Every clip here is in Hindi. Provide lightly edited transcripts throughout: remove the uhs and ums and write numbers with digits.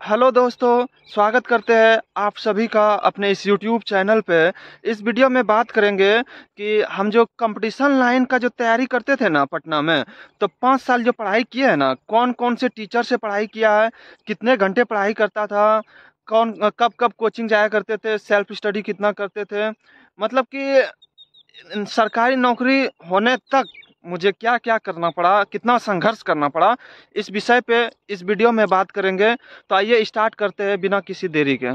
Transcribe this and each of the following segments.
हेलो दोस्तों, स्वागत करते हैं आप सभी का अपने इस यूट्यूब चैनल पे। इस वीडियो में बात करेंगे कि हम जो कंपटीशन लाइन का जो तैयारी करते थे ना पटना में, तो 5 साल जो पढ़ाई किए हैं ना, कौन कौन से टीचर से पढ़ाई किया है, कितने घंटे पढ़ाई करता था, कौन कब कब कोचिंग जाया करते थे, सेल्फ स्टडी कितना करते थे, मतलब कि सरकारी नौकरी होने तक मुझे क्या क्या करना पड़ा, कितना संघर्ष करना पड़ा, इस विषय पे इस वीडियो में बात करेंगे। तो आइए स्टार्ट करते हैं बिना किसी देरी के।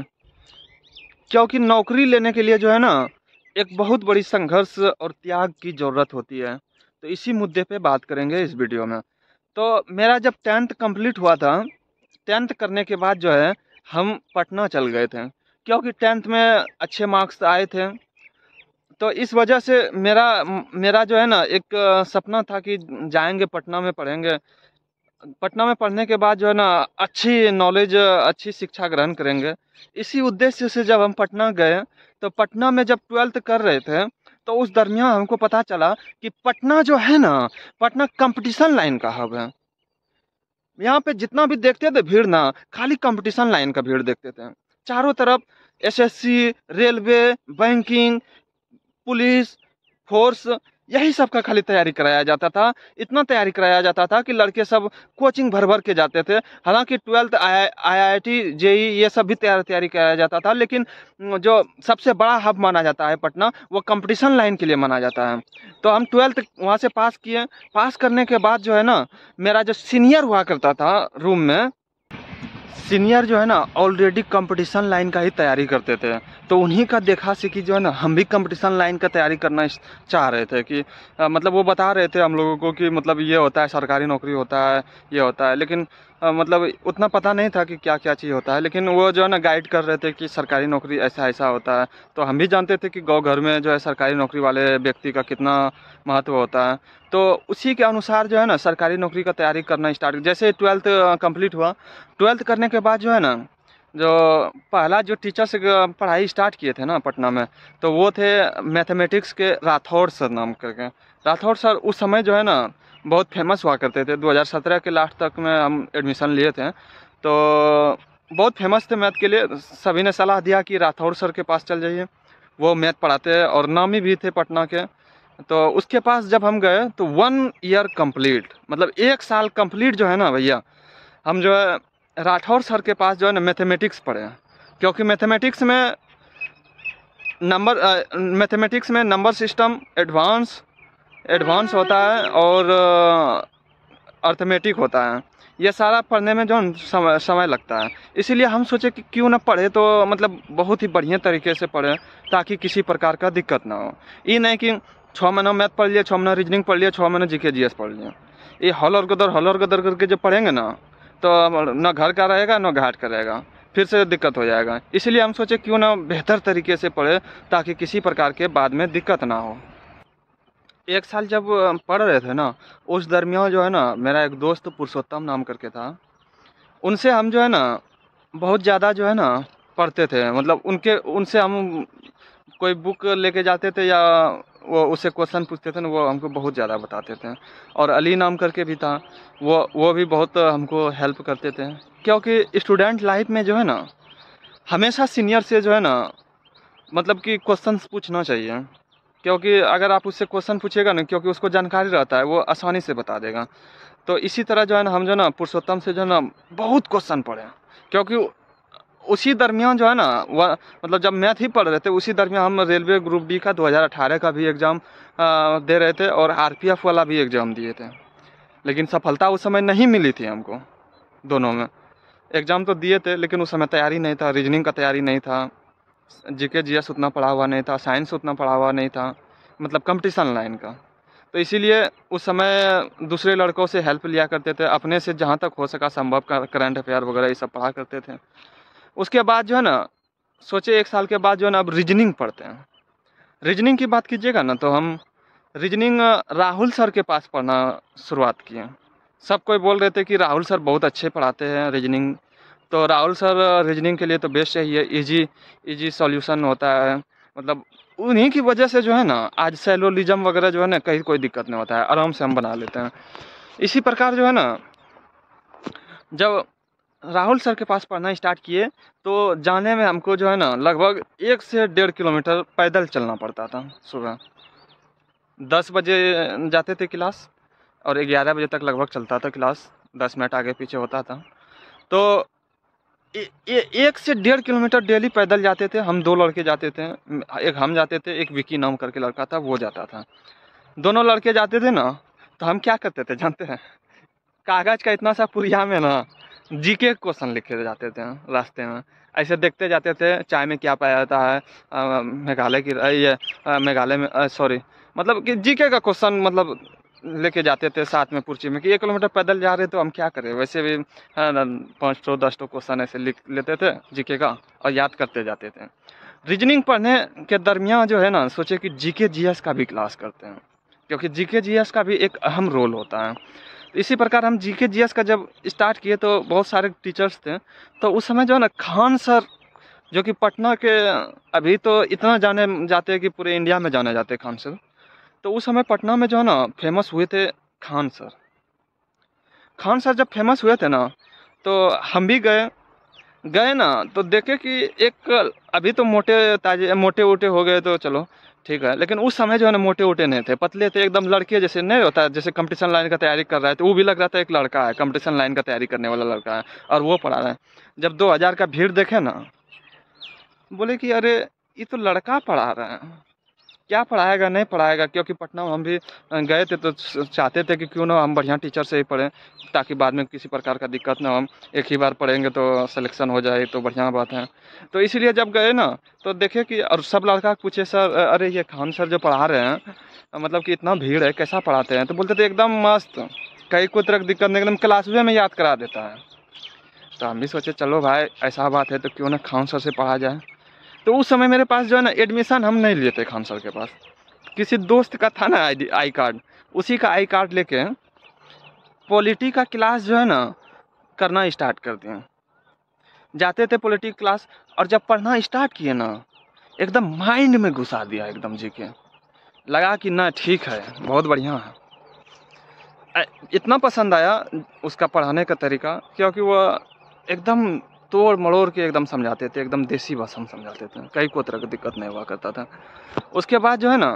क्योंकि नौकरी लेने के लिए जो है ना, एक बहुत बड़ी संघर्ष और त्याग की ज़रूरत होती है। तो इसी मुद्दे पे बात करेंगे इस वीडियो में। तो मेरा जब 10th कंप्लीट हुआ था, 10th करने के बाद जो है हम पटना चल गए थे, क्योंकि 10th में अच्छे मार्क्स आए थे। तो इस वजह से मेरा मेरा जो है ना एक सपना था कि जाएंगे पटना में पढ़ेंगे। पटना में पढ़ने के बाद जो है ना अच्छी नॉलेज, अच्छी शिक्षा ग्रहण करेंगे। इसी उद्देश्य से जब हम पटना गए, तो पटना में जब 12th कर रहे थे, तो उस दरमियान हमको पता चला कि पटना जो है ना, पटना कंपटीशन लाइन का हब है। यहाँ पे जितना भी देखते थे भीड़ ना, खाली कंपटीशन लाइन का भीड़ देखते थे। चारों तरफ SSC, railway, banking, police force, यही सब का खाली तैयारी कराया जाता था। इतना तैयारी कराया जाता था कि लड़के सब कोचिंग भर भर के जाते थे। हालांकि 12th आईआईटी जेई ये सब भी तैयारी कराया जाता था, लेकिन जो सबसे बड़ा हब माना जाता है पटना, वो कंपटीशन लाइन के लिए माना जाता है। तो हम 12th वहाँ से पास किए। पास करने के बाद जो है ना, मेरा जो सीनियर हुआ करता था रूम में, सीनियर जो है ना ऑलरेडी कंपटीशन लाइन का ही तैयारी करते थे। तो उन्हीं का देखा सीखी जो है ना, हम भी कंपटीशन लाइन का तैयारी करना चाह रहे थे कि मतलब वो बता रहे थे हम लोगों को कि मतलब ये होता है, सरकारी नौकरी होता है, ये होता है। लेकिन मतलब उतना पता नहीं था कि क्या क्या चीज़ होता है। लेकिन वो जो है ना गाइड कर रहे थे कि सरकारी नौकरी ऐसा ऐसा होता है। तो हम भी जानते थे कि गाँव घर में जो है सरकारी नौकरी वाले व्यक्ति का कितना महत्व होता है। तो उसी के अनुसार जो है ना सरकारी नौकरी का तैयारी करना स्टार्ट। जैसे 12th कंप्लीट हुआ, 12th करने के बाद जो है ना, जो पहला जो टीचर से पढ़ाई स्टार्ट किए थे ना पटना में, तो वो थे मैथमेटिक्स के राठौड़ सर नाम करके। राठौड़ सर उस समय जो है ना बहुत फेमस हुआ करते थे। 2017 के लास्ट तक में हम एडमिशन लिए थे, तो बहुत फेमस थे मैथ के लिए। सभी ने सलाह दिया कि राठौड़ सर के पास चल जाइए, वो मैथ पढ़ाते हैं और नामी भी थे पटना के। तो उसके पास जब हम गए तो 1 ईयर कंप्लीट, मतलब 1 साल कंप्लीट जो है ना भैया, हम जो है राठौर सर के पास जो है ना मैथमेटिक्स पढ़े हैं। क्योंकि मैथमेटिक्स में नंबर सिस्टम एडवांस होता है और अर्थमेटिक होता है। ये सारा पढ़ने में जो समय लगता है। इसीलिए हम सोचे कि क्यों ना पढ़े, तो मतलब बहुत ही बढ़िया तरीके से पढ़े ताकि किसी प्रकार का दिक्कत ना हो। ये नहीं कि 6 महीना मैथ पढ़ लिया, 6 महीना रीजनिंग पढ़ लिया, 6 महीना जीके जीएस पढ़ लिया। ये हॉलर गदर करके जब पढ़ेंगे ना, तो ना घर का रहेगा ना घाट का रहेगा, फिर से दिक्कत हो जाएगा। इसलिए हम सोचे क्यों ना बेहतर तरीके से पढ़े ताकि किसी प्रकार के बाद में दिक्कत ना हो। 1 साल जब पढ़ रहे थे ना, उस दरमियान जो है ना मेरा एक दोस्त पुरुषोत्तम नाम करके था, उनसे हम जो है ना बहुत ज़्यादा जो है ना पढ़ते थे। मतलब उनसे हम कोई बुक लेके जाते थे या वो उससे क्वेश्चन पूछते थे ना, वो हमको बहुत ज़्यादा बताते थे। और अली नाम करके भी था, वो भी बहुत हमको हेल्प करते थे। क्योंकि स्टूडेंट लाइफ में जो है ना हमेशा सीनियर से जो है ना मतलब कि क्वेश्चन पूछना चाहिए। क्योंकि अगर आप उससे क्वेश्चन पूछेगा ना, क्योंकि उसको जानकारी रहता है, वो आसानी से बता देगा। तो इसी तरह जो है ना हम जो है ना पुरुषोत्तम से जो है ना बहुत क्वेश्चन पढ़े। क्योंकि उसी दरमियान जो है ना वह मतलब जब मैथ ही पढ़ रहे थे, उसी दरमियान हम रेलवे ग्रुप डी का 2018 का भी एग्ज़ाम दे रहे थे और आरपीएफ वाला भी एग्ज़ाम दिए थे। लेकिन सफलता उस समय नहीं मिली थी हमको। दोनों में एग्ज़ाम तो दिए थे, लेकिन उस समय तैयारी नहीं था, रीजनिंग का तैयारी नहीं था, जीके जीएस उतना पढ़ा हुआ नहीं था, साइंस उतना पढ़ा हुआ नहीं था, मतलब कंपटीशन लाइन का। तो इसीलिए उस समय दूसरे लड़कों से हेल्प लिया करते थे, अपने से जहाँ तक हो सका संभव करंट अफेयर वगैरह ये सब पढ़ा करते थे। उसके बाद जो है ना सोचे 1 साल के बाद जो है ना अब रीजनिंग पढ़ते हैं। रीजनिंग की बात कीजिएगा ना, तो हम रीजनिंग राहुल सर के पास पढ़ना शुरुआत किए। सब कोई बोल रहे थे कि राहुल सर बहुत अच्छे पढ़ाते हैं रीजनिंग। तो राहुल सर रीजनिंग के लिए तो बेस्ट है, इजी इजी सॉल्यूशन होता है। मतलब उन्हीं की वजह से जो है ना आज सैलोलिज्म वगैरह जो है ना कहीं कोई दिक्कत नहीं होता है, आराम से हम बना लेते हैं। इसी प्रकार जो है ना जब राहुल सर के पास पढ़ना स्टार्ट किए तो जाने में हमको जो है ना लगभग 1 से 1.5 किलोमीटर पैदल चलना पड़ता था। सुबह 10 बजे जाते थे क्लास और 11 बजे तक लगभग चलता था क्लास, 10 मिनट आगे पीछे होता था। तो 1 से 1.5 किलोमीटर डेली पैदल जाते थे हम। 2 लड़के जाते थे, एक हम जाते थे, एक विकी नाम करके लड़का था वो जाता था। दोनों लड़के जाते थे ना, तो हम क्या करते थे जानते हैं? कागज का इतना सा पुड़िया में ना जीके क्वेश्चन लिखे जाते थे रास्ते में। ऐसे देखते जाते थे चाय में क्या पाया जाता है मेघालय की, ये मेघालय में, सॉरी, मतलब कि जीके का क्वेश्चन मतलब लेके जाते थे साथ में पुर्ची में कि 1 किलोमीटर पैदल जा रहे तो हम क्या करें। वैसे भी 5-10 क्वेश्चन ऐसे लिख लेते थे जीके का और याद करते जाते थे। रीजनिंग पढ़ने के दरमियान जो है ना सोचे कि जीके जीएस का भी क्लास करते हैं, क्योंकि जीके जीएस का भी एक अहम रोल होता है। इसी प्रकार हम जीके जीएस का जब स्टार्ट किए तो बहुत सारे टीचर्स थे। तो उस समय जो है ना खान सर, जो कि पटना के, अभी तो इतना जाने जाते हैं कि पूरे इंडिया में जाने जाते हैं खान सर। तो उस समय पटना में जो है ना फेमस हुए थे खान सर। खान सर जब फेमस हुए थे ना तो हम भी गए ना, तो देखे कि एक, अभी तो मोटे ताजे मोटे वोटे हो गए तो चलो ठीक है, लेकिन उस समय जो है ना मोटे वोटे नहीं थे, पतले थे एकदम, लड़के जैसे नहीं होता है, जैसे कंपटीशन लाइन का तैयारी कर रहा है तो वो भी लग रहा था एक लड़का है, कंपटीशन लाइन का तैयारी करने वाला लड़का है और वो पढ़ा रहा है। जब 2000 का भीड़ देखे ना, बोले कि अरे ये तो लड़का पढ़ा रहा है, क्या पढ़ाएगा नहीं पढ़ाएगा। क्योंकि पटना में हम भी गए थे तो चाहते थे कि क्यों ना हम बढ़िया टीचर से ही पढ़ें, ताकि बाद में किसी प्रकार का दिक्कत ना हो, हम एक ही बार पढ़ेंगे तो सिलेक्शन हो जाए तो बढ़िया बात है। तो इसीलिए जब गए ना तो देखे कि, और सब लड़का पूछे सर अरे ये खान सर जो पढ़ा रहे हैं मतलब कि इतना भीड़ है कैसा पढ़ाते हैं, तो बोलते थे एकदम मस्त, कहीं कोई तरह की दिक्कत नहीं, एकदम क्लासरूम में याद करा देता है। तो हम भी सोचे चलो भाई ऐसा बात है तो क्यों ना खान सर से पढ़ा जाए। तो उस समय मेरे पास जो है ना एडमिशन हम नहीं लिए थे खान सर के पास, किसी दोस्त का था ना आई कार्ड, उसी का आई कार्ड लेके पॉलिटी का क्लास जो है ना करना स्टार्ट कर दिए। जाते थे पॉलिटी क्लास और जब पढ़ना स्टार्ट किए ना एकदम माइंड में घुसा दिया एकदम जीके, लगा कि ना ठीक है बहुत बढ़िया है। इतना पसंद आया उसका पढ़ाने का तरीका, क्योंकि वो एकदम तोड़ मड़ोड़ के एकदम समझाते थे, एकदम देसी भाषा में समझाते थे, कहीं कोई तरह की दिक्कत नहीं हुआ करता था। उसके बाद जो है ना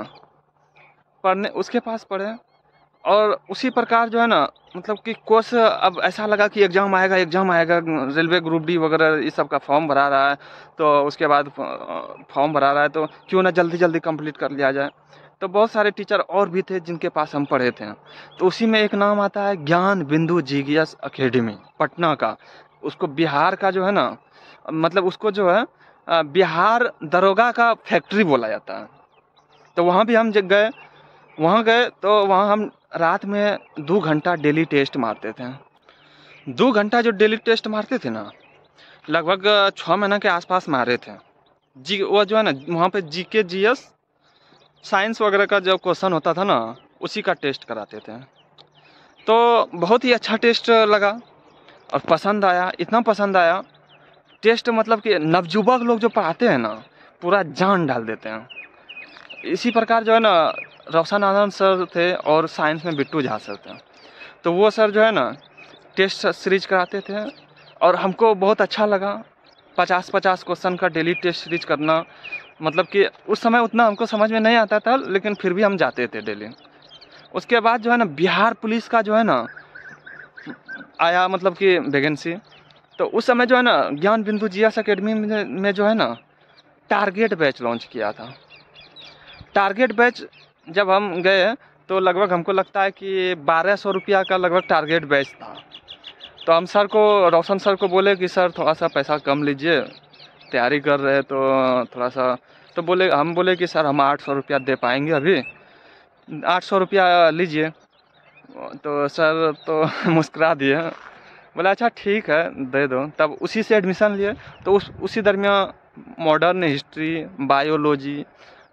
पढ़ने उसके पास पढ़े और उसी प्रकार जो है ना मतलब कि कोर्स, अब ऐसा लगा कि एग्ज़ाम आएगा, रेलवे ग्रुप डी वगैरह इस सब का फॉर्म भरा रहा है, तो उसके बाद फॉर्म भरा रहा है तो क्यों ना जल्दी जल्दी कंप्लीट कर लिया जाए। तो बहुत सारे टीचर और भी थे जिनके पास हम पढ़े थे, तो उसी में एक नाम आता है ज्ञान बिंदु जीजीएस एकेडमी पटना का। उसको बिहार का जो है ना मतलब उसको जो है बिहार दरोगा का फैक्ट्री बोला जाता है। तो वहाँ भी हम गए, वहाँ गए तो वहाँ हम रात में 2 घंटा डेली टेस्ट मारते थे। 2 घंटा जो डेली टेस्ट मारते थे ना लगभग 6 महीना के आसपास मारे थे जी। वो जो है ना वहाँ पे जीके जीएस साइंस वगैरह का जो क्वेश्चन होता था ना उसी का टेस्ट कराते थे। तो बहुत ही अच्छा टेस्ट लगा और पसंद आया, इतना पसंद आया टेस्ट, मतलब कि नवयुवक लोग जो पढ़ाते हैं ना पूरा जान डाल देते हैं। इसी प्रकार जो है ना रोशन आनंद सर थे और साइंस में बिट्टू झा सर थे, तो वो सर जो है ना टेस्ट सीरीज कराते थे और हमको बहुत अच्छा लगा। 50-50 क्वेश्चन का डेली टेस्ट सीरीज करना, मतलब कि उस समय उतना हमको समझ में नहीं आता था लेकिन फिर भी हम जाते थे डेली। उसके बाद जो है ना बिहार पुलिस का जो है ना आया मतलब कि वैकेंसी, तो उस समय जो है ना ज्ञान बिंदु जीएस एकेडमी में जो है ना टारगेट बैच लॉन्च किया था। टारगेट बैच जब हम गए तो लगभग हमको लगता है कि 1200 रुपया का लगभग टारगेट बैच था। तो हम सर को, रोशन सर को बोले कि सर थोड़ा सा पैसा कम लीजिए, तैयारी कर रहे तो थोड़ा सा, तो हम बोले कि सर हम 800 रुपया दे पाएंगे अभी, 800 रुपया लीजिए। तो सर तो मुस्कुरा दिए, बोला अच्छा ठीक है दे दो। तब उसी से एडमिशन लिए। तो उसी दरमियान मॉडर्न हिस्ट्री, बायोलॉजी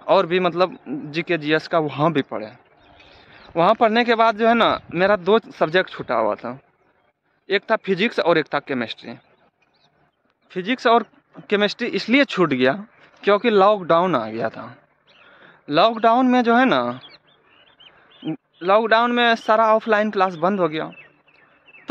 और भी मतलब जीके जीएस का वहाँ भी पढ़े। वहाँ पढ़ने के बाद जो है ना मेरा 2 सब्जेक्ट छूटा हुआ था, एक था फिजिक्स और एक था केमिस्ट्री। फिजिक्स और केमिस्ट्री इसलिए छूट गया क्योंकि लॉकडाउन आ गया था। लॉकडाउन में जो है ना, लॉकडाउन में सारा ऑफलाइन क्लास बंद हो गया।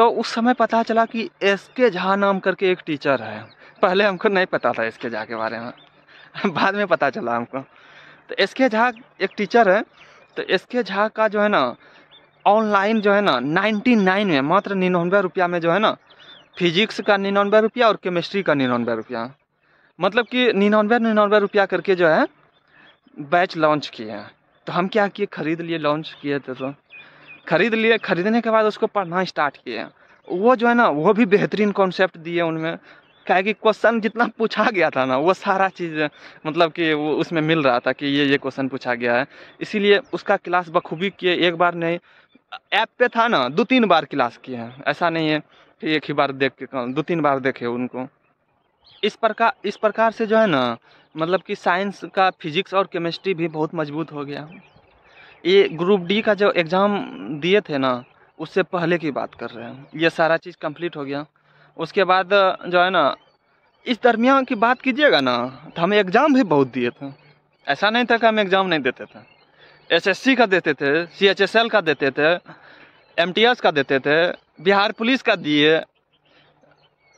तो उस समय पता चला कि SK झा नाम करके एक टीचर है। पहले हमको नहीं पता था SK झा के बारे में बाद में पता चला हमको। तो SK झा एक टीचर है। तो SK झा का जो है ना ऑनलाइन जो है ना 99 में, मात्र 99 रुपया में जो है ना, फिजिक्स का 99 रुपया और केमिस्ट्री का 99 रुपया, मतलब कि 99 रुपया करके जो है बैच लॉन्च किए हैं। तो हम क्या किए, खरीद लिए, लॉन्च किए थे तो खरीद लिए। खरीदने के बाद उसको पढ़ना स्टार्ट किए। वो जो है ना वो भी बेहतरीन कॉन्सेप्ट दिए उनमें, क्या कि क्वेश्चन जितना पूछा गया था ना वो सारा चीज़ मतलब कि वो उसमें मिल रहा था कि ये क्वेश्चन पूछा गया है। इसीलिए उसका क्लास बखूबी किए, एक बार नहीं, ऐप पे था ना 2-3 बार क्लास किए हैं। ऐसा नहीं है कि एक ही बार देख के, 2-3 बार देखे उनको। इस प्रकार से जो है ना मतलब कि साइंस का फिजिक्स और केमिस्ट्री भी बहुत मजबूत हो गया। ये ग्रुप डी का जो एग्ज़ाम दिए थे ना उससे पहले की बात कर रहे हैं, ये सारा चीज़ कंप्लीट हो गया। उसके बाद जो है ना इस दरमियान की बात कीजिएगा ना तो हम एग्ज़ाम भी बहुत दिए थे। ऐसा नहीं था कि हम एग्ज़ाम नहीं देते थे। SSC का देते थे, CHSL का देते थे, MTS का देते थे, बिहार पुलिस का दिए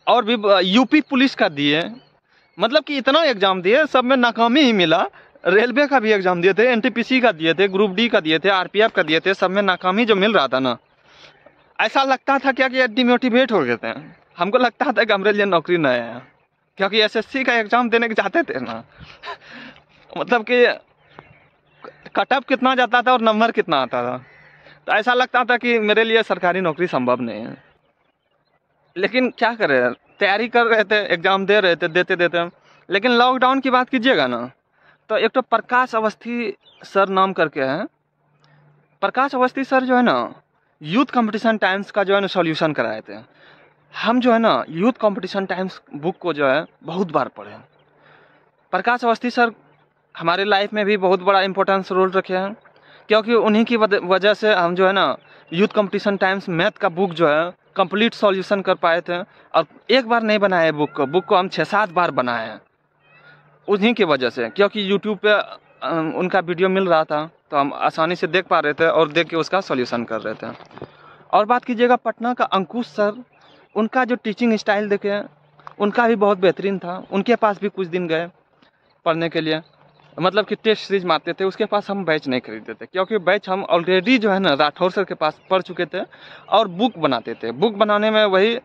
और भी यूपी पुलिस का दिए। मतलब कि इतना एग्ज़ाम दिए, सब में नाकामी ही मिला। रेलवे का भी एग्ज़ाम दिए थे, NTPC का दिए थे, ग्रुप डी का दिए थे, RPF का दिए थे, सब में नाकामी जो मिल रहा था ना, ऐसा लगता था क्या कि डिमोटिवेट हो गए थे। हमको लगता था कि हमारे लिए नौकरी नहीं है, क्योंकि SSC का एग्ज़ाम देने के जाते थे ना मतलब कि कट ऑफ कितना जाता था और नंबर कितना आता था, तो ऐसा लगता था कि मेरे लिए सरकारी नौकरी संभव नहीं है। लेकिन क्या करें, तैयारी कर रहे थे, एग्ज़ाम दे रहे थे, देते देते। लेकिन लॉकडाउन की बात कीजिएगा ना तो एक तो प्रकाश अवस्थी सर नाम करके हैं। प्रकाश अवस्थी सर जो है ना यूथ कंपटीशन टाइम्स का जो है ना सॉल्यूशन कराए थे। हम जो है ना यूथ कंपटीशन टाइम्स बुक को जो है बहुत बार पढ़े। प्रकाश अवस्थी सर हमारे लाइफ में भी बहुत बड़ा इम्पोर्टेंस रोल रखे हैं, क्योंकि उन्हीं की वजह से हम जो है ना यूथ कंपटीशन टाइम्स मैथ का बुक जो है कंप्लीट सॉल्यूशन कर पाए थे। और एक बार नहीं बनाए बुक को हम 6-7 बार बनाए हैं उन्हीं की वजह से, क्योंकि यूट्यूब पे उनका वीडियो मिल रहा था तो हम आसानी से देख पा रहे थे और देख के उसका सॉल्यूशन कर रहे थे। और बात कीजिएगा पटना का अंकुश सर, उनका जो टीचिंग स्टाइल देखे उनका भी बहुत बेहतरीन था। उनके पास भी कुछ दिन गए पढ़ने के लिए, मतलब कि टेस्ट सीरीज मारते थे। उसके पास हम बैच नहीं खरीदते थे, क्योंकि बैच हम ऑलरेडी जो है ना राठौर सर के पास पढ़ चुके थे और बुक बनाते थे। बुक बनाने में वही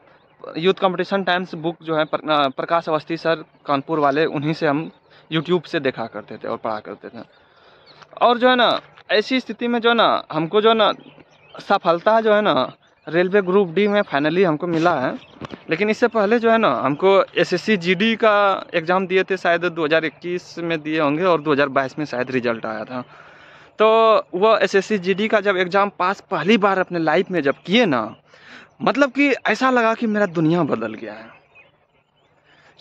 यूथ कंपटीशन टाइम्स बुक जो है प्रकाश अवस्थी सर कानपुर वाले, उन्हीं से हम यूट्यूब से देखा करते थे और पढ़ा करते थे। और जो है ना ऐसी स्थिति में जो है ना हमको जो है ना सफलता जो है ना रेलवे ग्रुप डी में फाइनली हमको मिला है। लेकिन इससे पहले जो है ना हमको SSC GD का एग्ज़ाम दिए थे, शायद 2021 में दिए होंगे और 2022 में शायद रिजल्ट आया था। तो वो SSC GD का जब एग्ज़ाम पास पहली बार अपने लाइफ में जब किए ना, मतलब कि ऐसा लगा कि मेरा दुनिया बदल गया है।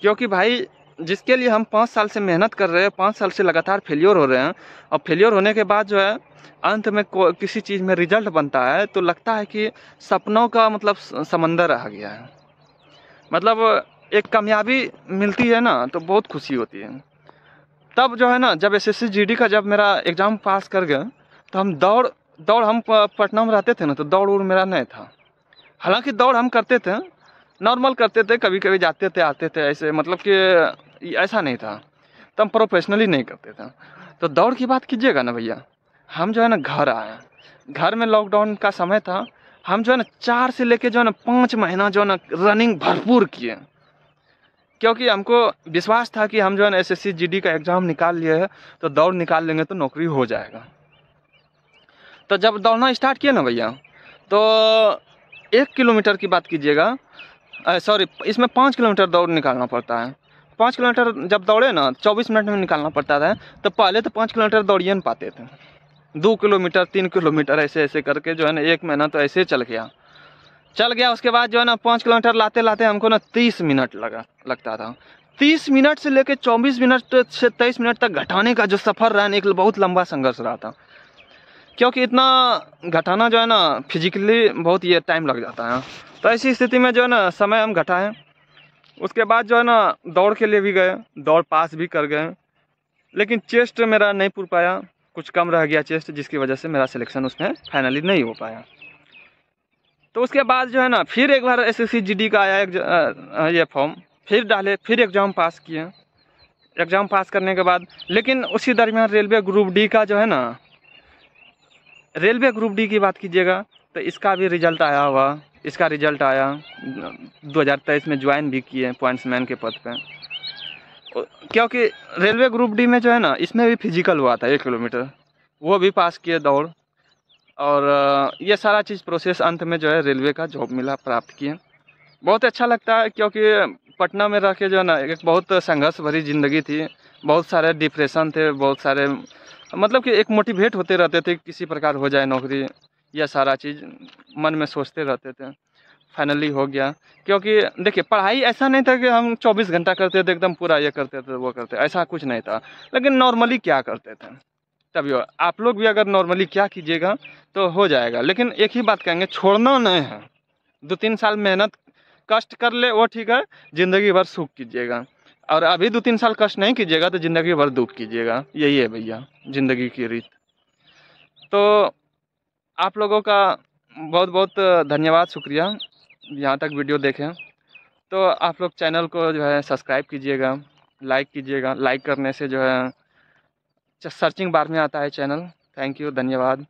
क्योंकि भाई जिसके लिए हम 5 साल से मेहनत कर रहे हैं, 5 साल से लगातार फेलियर हो रहे हैं, और फेलियर होने के बाद जो है अंत में किसी चीज़ में रिजल्ट बनता है तो लगता है कि सपनों का मतलब समंदर आ गया है। मतलब एक कामयाबी मिलती है ना तो बहुत खुशी होती है। तब जो है ना जब SSC GD का जब मेरा एग्ज़ाम पास कर गया तो हम दौड़ हम पटना में रहते थे ना, तो दौड़ मेरा नहीं था। हालांकि दौड़ हम करते थे, नॉर्मल करते थे, कभी कभी जाते थे आते थे, ऐसे मतलब कि ऐसा नहीं था। तो हम प्रोफेशनली नहीं करते थे। तो दौड़ की बात कीजिएगा ना भैया, हम जो है ना घर आए, घर में लॉकडाउन का समय था, हम जो है ना 4 से लेके जो है ना 5 महीना जो है ना रनिंग भरपूर किए, क्योंकि हमको विश्वास था कि हम जो है ना SSC GD का एग्ज़ाम निकाल लिए है तो दौड़ निकाल लेंगे तो नौकरी हो जाएगा। तो जब दौड़ना स्टार्ट किया ना भैया, तो 1 किलोमीटर की बात कीजिएगा, सॉरी इसमें 5 किलोमीटर दौड़ निकालना पड़ता है। 5 किलोमीटर जब दौड़े ना 24 मिनट में निकालना पड़ता था। तो पहले तो 5 किलोमीटर दौड़िए नहीं पाते थे, 2 किलोमीटर 3 किलोमीटर ऐसे ऐसे करके जो है ना 1 महीना तो ऐसे चल गया। उसके बाद जो है ना 5 किलोमीटर लाते लाते हमको ना 30 मिनट लगता था। 30 मिनट से लेकर 24 मिनट से 23 मिनट तक घटाने का जो सफ़र रहा ना, एक बहुत लंबा संघर्ष रहा था, क्योंकि इतना घटाना जो है ना फिजिकली बहुत ये टाइम लग जाता है। तो ऐसी स्थिति में जो है ना समय हम घटाएं। उसके बाद जो है ना दौड़ के लिए भी गए, दौड़ पास भी कर गए, लेकिन चेस्ट मेरा नहीं पूर पाया, कुछ कम रह गया चेस्ट, जिसकी वजह से मेरा सिलेक्शन उसमें फाइनली नहीं हो पाया। तो उसके बाद जो है ना फिर एक बार SSC GD का आया ये फॉर्म, फिर डाले, फिर एग्ज़ाम पास किए। एग्ज़ाम पास करने के बाद लेकिन उसी दरमियान रेलवे ग्रुप डी का जो है ना, रेलवे ग्रुप डी की बात कीजिएगा तो इसका भी रिजल्ट आया हुआ। इसका रिजल्ट आया 2023 में ज्वाइन भी किए पॉइंट्समैन के पद पे। क्योंकि रेलवे ग्रुप डी में जो है ना, इसमें भी फिजिकल हुआ था 1 किलोमीटर, वो भी पास किए दौड़। और ये सारा चीज़ प्रोसेस अंत में जो है रेलवे का जॉब मिला, प्राप्त किए। बहुत अच्छा लगता है क्योंकि पटना में रह के जो है ना एक बहुत संघर्ष भरी ज़िंदगी थी, बहुत सारे डिप्रेशन थे, बहुत सारे मतलब कि एक मोटिवेट होते रहते थे किसी प्रकार हो जाए नौकरी, यह सारा चीज़ मन में सोचते रहते थे। फाइनली हो गया। क्योंकि देखिए पढ़ाई ऐसा नहीं था कि हम 24 घंटा करते थे एकदम पूरा, ये करते थे वो करते, ऐसा कुछ नहीं था। लेकिन नॉर्मली क्या करते थे तभी आप लोग भी अगर नॉर्मली क्या कीजिएगा तो हो जाएगा। लेकिन एक ही बात कहेंगे, छोड़ना नहीं है। 2-3 साल मेहनत कष्ट कर ले वो ठीक है, ज़िंदगी भर सुख कीजिएगा। और अभी 2-3 साल कष्ट नहीं कीजिएगा तो ज़िंदगी भर दुख कीजिएगा। यही है भैया ज़िंदगी की रीत। तो आप लोगों का बहुत बहुत धन्यवाद, शुक्रिया यहाँ तक वीडियो देखें। तो आप लोग चैनल को जो है सब्सक्राइब कीजिएगा, लाइक कीजिएगा। लाइक करने से जो है सर्चिंग बार में आता है चैनल। थैंक यू, धन्यवाद।